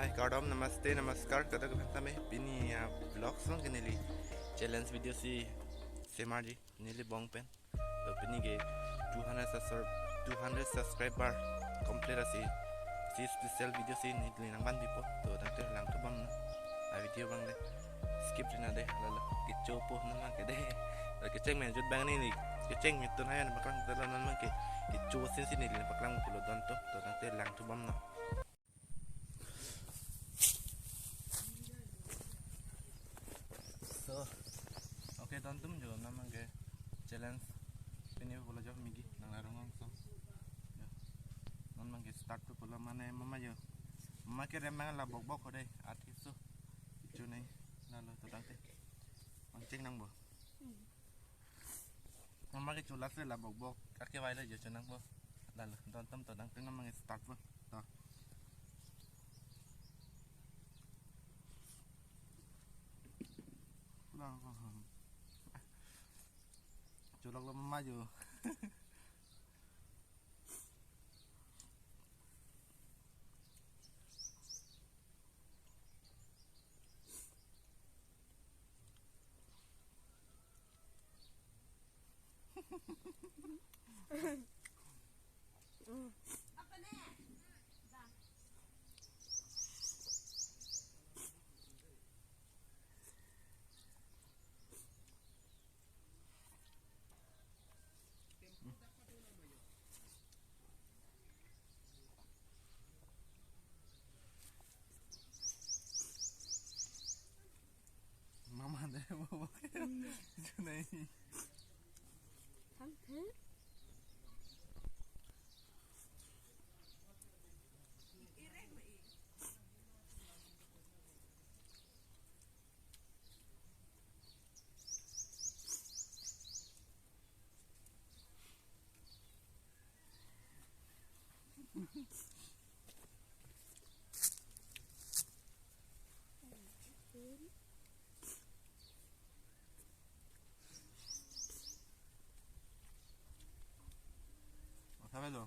Hai Kaudam, namaste, namaskar. Kata kata me pini vlog song kenili challenge video si semaji nili bong pen. To pini ge 200 subscriber complete asi si special video si nili nang ban bipo. To tante lang tu bam na video bang de skip na de lala kicho po naman ke de. Keceng men jud bang ni keceng mitun hayan baklang dalan naman ke kicho sin si nili baklang pulo don to tante lang tu bam na. So, okay, tontum jo nama ke challenge ini bola jo migi nang larong so. Ya. Non mang ke start tu bola mana mama jo. Mama ke remang la bok bok kode artis so. Itu nai lalu tu tante. Mancing nang bo. Mama ke culas la bok bok kaki vai la jo cenang bo. Lalu tontum tu tante nama ke start bo. Toh. Culok lo maju. Apa nih? Mama deh bawa itu nih. Tante? ¿Sabes lo?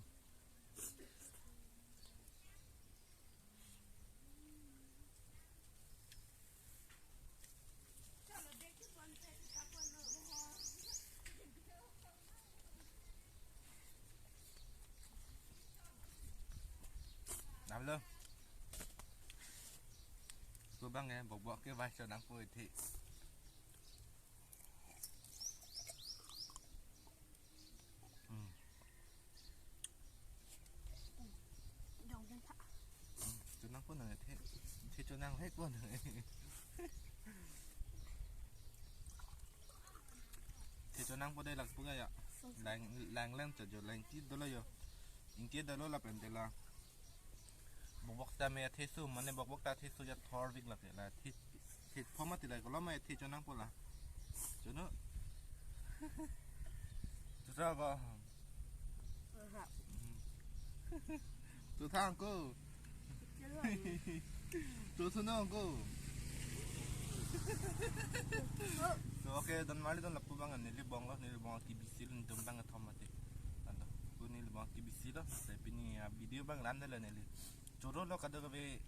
Làm cô băng nghe bọc cái vai cho đáng vui thị. Dòng dân thạ. Cho năng quân này thế cho năng hết quân này. Thế cho năng quân đây là cũng vậy ạ. Làng lên cho làng tít đó là rồi. Những tiết đó là phần là bọc ta mẹ thế số mà nên bọc ta thế sốจะ thor việc là thếพอมาติดอะไรก็แล้วไม่thế cho năng quân là cho nó cho ra vào tôi thang cô tôi thân ông cô so okay dan mali dan lapu bangan nili bong TBC lan dum bangan thomati ando ko nili bong TBC lo saya pini video bang landa la nili choro lo kada ka be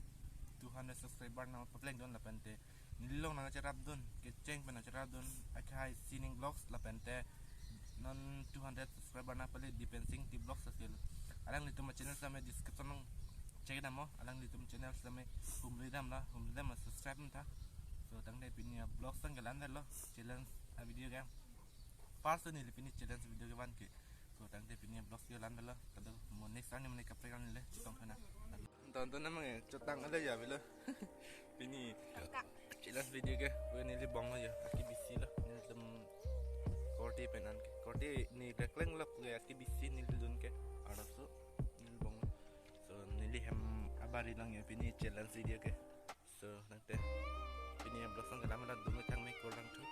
200 subscriber na papleng don la pente nili long na charap don kecheng pena charap don akai sining vlogs la pente non 200 subscriber na pale depending ti vlogs asil alang nito ma channel sa me description ng check na mo alang nito ma channel sa me humlidam subscribe ta so tang dai pini vlog sang galan lo challenge a video game first ni pini challenge video game ke so tang dai pini vlog galan lo kada mo next time ni kapre kan le chitong kana tonton na mga chotang ada ya bilo pini challenge video ke ni li bong lo ya akibisi lo ni tum korti penan ke korti ni rekleng lo ke akibisi ni dun ke araso ni bong so ni hem abari lang ya pini challenge video ke so nante pini vlog sang galan la dum tang me ko lang tu